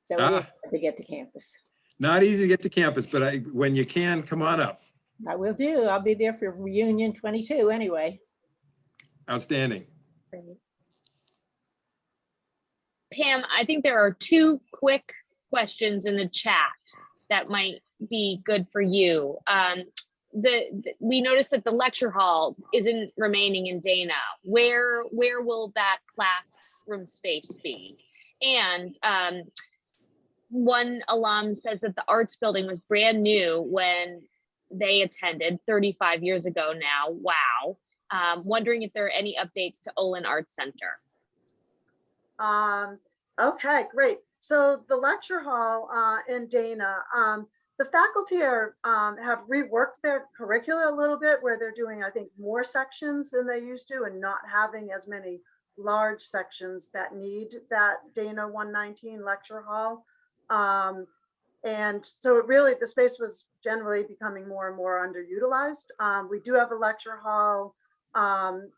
so we have to get to campus. Not easy to get to campus, but when you can, come on up. I will do. I'll be there for reunion 22 anyway. Outstanding. Great. Pam, I think there are 2 quick questions in the chat that might be good for you. We noticed that the lecture hall isn't remaining in Dana. Where will that classroom space be? And one alum says that the arts building was brand new when they attended 35 years ago now. Wow. Wondering if there are any updates to Olin Arts Center. Okay, great. So the lecture hall in Dana, the faculty have reworked their curricula a little bit, where they're doing, I think, more sections than they used to and not having as many large sections that need that Dana 119 lecture hall. And so it really, the space was generally becoming more and more underutilized. We do have a lecture hall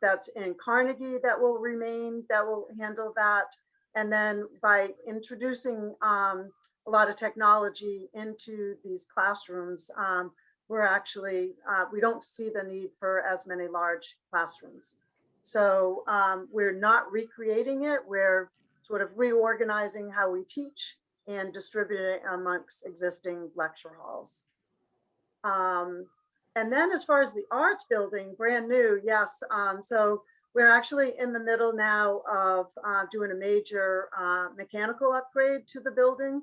that's in Carnegie that will remain, that will handle that. And then by introducing a lot of technology into these classrooms, we're actually, we don't see the need for as many large classrooms. So we're not recreating it. We're sort of reorganizing how we teach and distribute it amongst existing lecture halls. And then as far as the arts building, brand new, yes. So we're actually in the middle now of doing a major mechanical upgrade to the building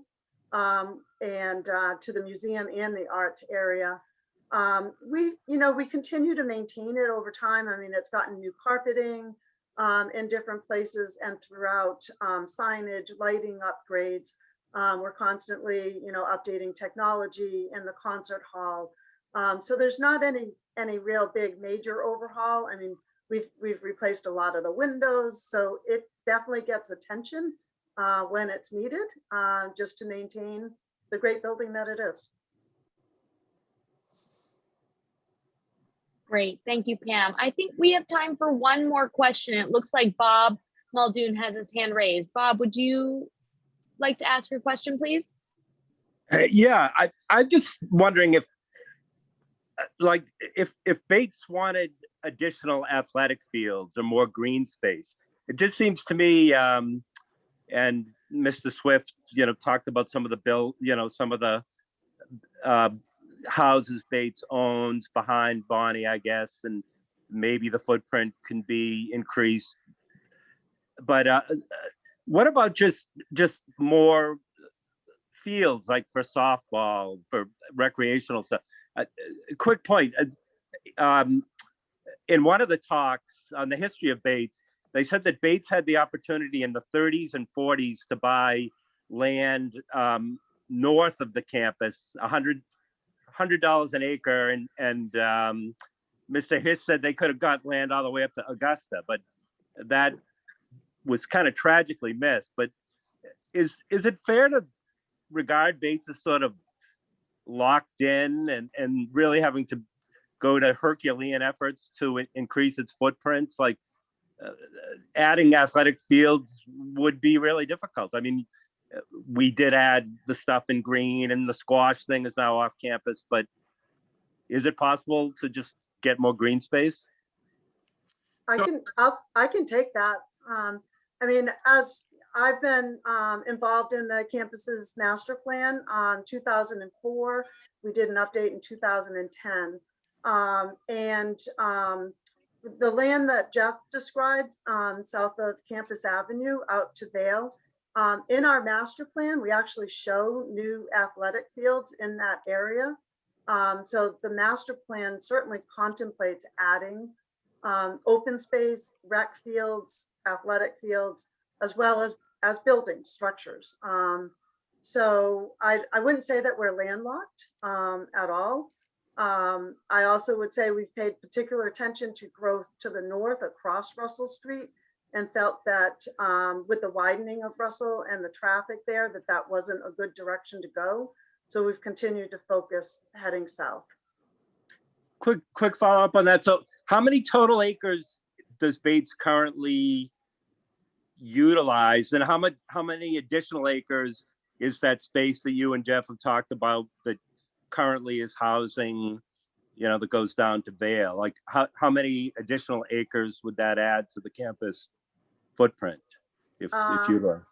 and to the museum and the arts area. We continue to maintain it over time. I mean, it's gotten new carpeting in different places and throughout, signage, lighting upgrades. We're constantly, updating technology in the concert hall. So there's not any real big major overhaul. I mean, we've replaced a lot of the windows, so it definitely gets attention when it's needed, just to maintain the great building that it is. Great, thank you, Pam. I think we have time for one more question. It looks like Bob Muldoon has his hand raised. Bob, would you like to ask your question, please? Yeah, I'm just wondering if Bates wanted additional athletic fields or more green space. It just seems to me, and Mr. Swift, talked about some of the houses Bates owns behind Bonney, I guess, and maybe the footprint can be increased. But what about just more fields, like for softball, for recreational stuff? Quick point. In one of the talks on the history of Bates, they said that Bates had the opportunity in the 30s and 40s to buy land north of the campus, $100 an acre, and Mr. Hiss said they could have got land all the way up to Augusta, but that was kind of tragically missed. But is it fair to regard Bates as sort of locked in and really having to go to Herculean efforts to increase its footprint? Like adding athletic fields would be really difficult. I mean, we did add the stuff in green, and the squash thing is now off campus, but is it possible to just get more green space? I can take that. I mean, as I've been involved in the campus's master plan, 2004, we did an update in 2010. The land that Geoff described south of Campus Avenue out to Vail, in our master plan, we actually show new athletic fields in that area. So the master plan certainly contemplates adding open space, rec fields, athletic fields, as well as building structures. So I wouldn't say that we're landlocked at all. I also would say we've paid particular attention to growth to the north across Russell Street, and felt that with the widening of Russell and the traffic there, that wasn't a good direction to go. So we've continued to focus heading south. Quick follow up on that. So how many total acres does Bates currently utilize, and how many additional acres is that space that you and Geoff have talked about that currently is housing, that goes down to Vail? Like how many additional acres would that add to the campus footprint if you were?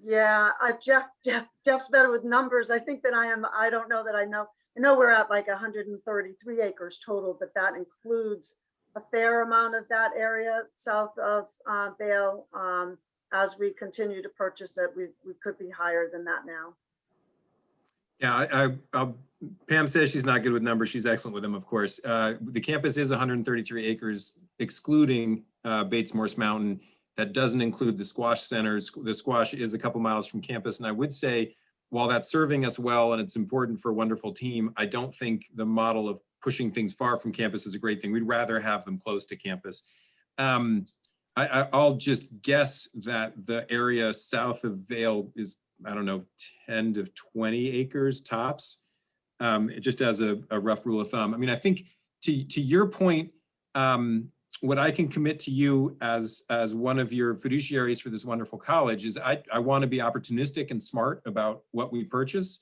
Yeah, Geoff's better with numbers, I think, than I am. I don't know that I know. I know we're at like 133 acres total, but that includes a fair amount of that area south of Vail. As we continue to purchase it, we could be higher than that now. Yeah, Pam says she's not good with numbers. She's excellent with them, of course. The campus is 133 acres, excluding Bates Morse Mountain. That doesn't include the squash centers. The squash is a couple miles from campus. And I would say, while that's serving us well and it's important for a wonderful team, I don't think the model of pushing things far from campus is a great thing. We'd rather have them close to campus. I'll just guess that the area south of Vail is, I don't know, 10 to 20 acres tops, just as a rough rule of thumb. I mean, I think to your point, what I can commit to you as one of your fiduciaries for this wonderful college is I want to be opportunistic and smart about what we purchase.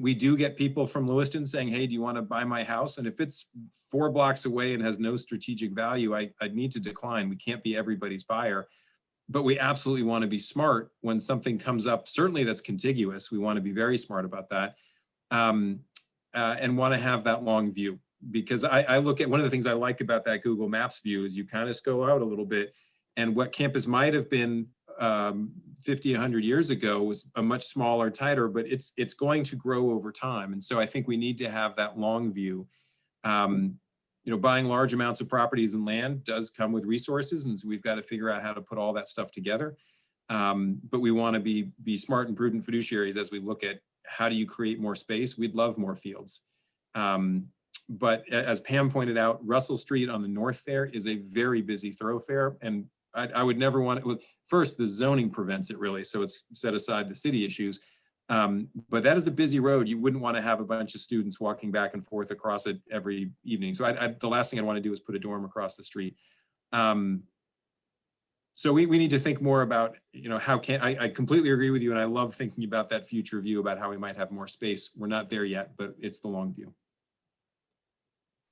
We do get people from Lewiston saying, hey, do you want to buy my house? And if it's 4 blocks away and has no strategic value, I'd need to decline. We can't be everybody's buyer. But we absolutely want to be smart when something comes up, certainly that's contiguous. We want to be very smart about that, and want to have that long view. Because I look at, one of the things I like about that Google Maps view is you kind of go out a little bit, and what campus might have been 50, 100 years ago was a much smaller, tighter, but it's going to grow over time. And so I think we need to have that long view. You know, buying large amounts of properties and land does come with resources, and so we've got to figure out how to put all that stuff together. But we want to be smart and prudent fiduciaries as we look at how do you create more space. We'd love more fields. But as Pam pointed out, Russell Street on the north there is a very busy thoroughfare, and I would never want it. First, the zoning prevents it really, so it's set aside the city issues. But that is a busy road. You wouldn't want to have a bunch of students walking back and forth across it every evening. So the last thing I'd want to do is put a dorm across the street. So we need to think more about, you know, I completely agree with you, and I love thinking about that future view about how we might have more space. We're not there yet, but it's the long view.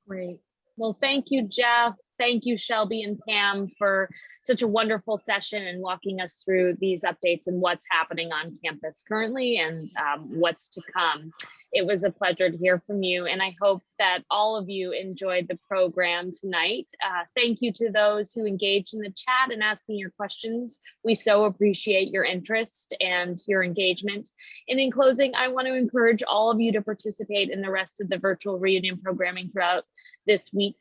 Great. Well, thank you, Geoff. Thank you, Shelby and Pam, for such a wonderful session and walking us through these updates and what's happening on campus currently and what's to come. It was a pleasure to hear from you, and I hope that all of you enjoyed the program tonight. Thank you to those who engaged in the chat and asking your questions. We so appreciate your interest and your engagement. And in closing, I want to encourage all of you to participate in the rest of the virtual reunion programming throughout this week.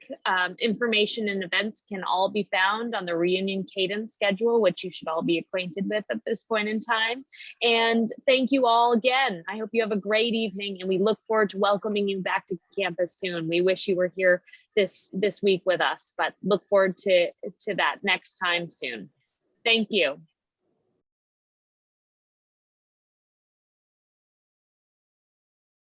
Information and events can all be found on the reunion cadence schedule, which you should all be acquainted with at this point in time. And thank you all again. I hope you have a great evening, and we look forward to welcoming you back to campus soon. We wish you were here this week with us, but look forward to that next time soon. Thank you.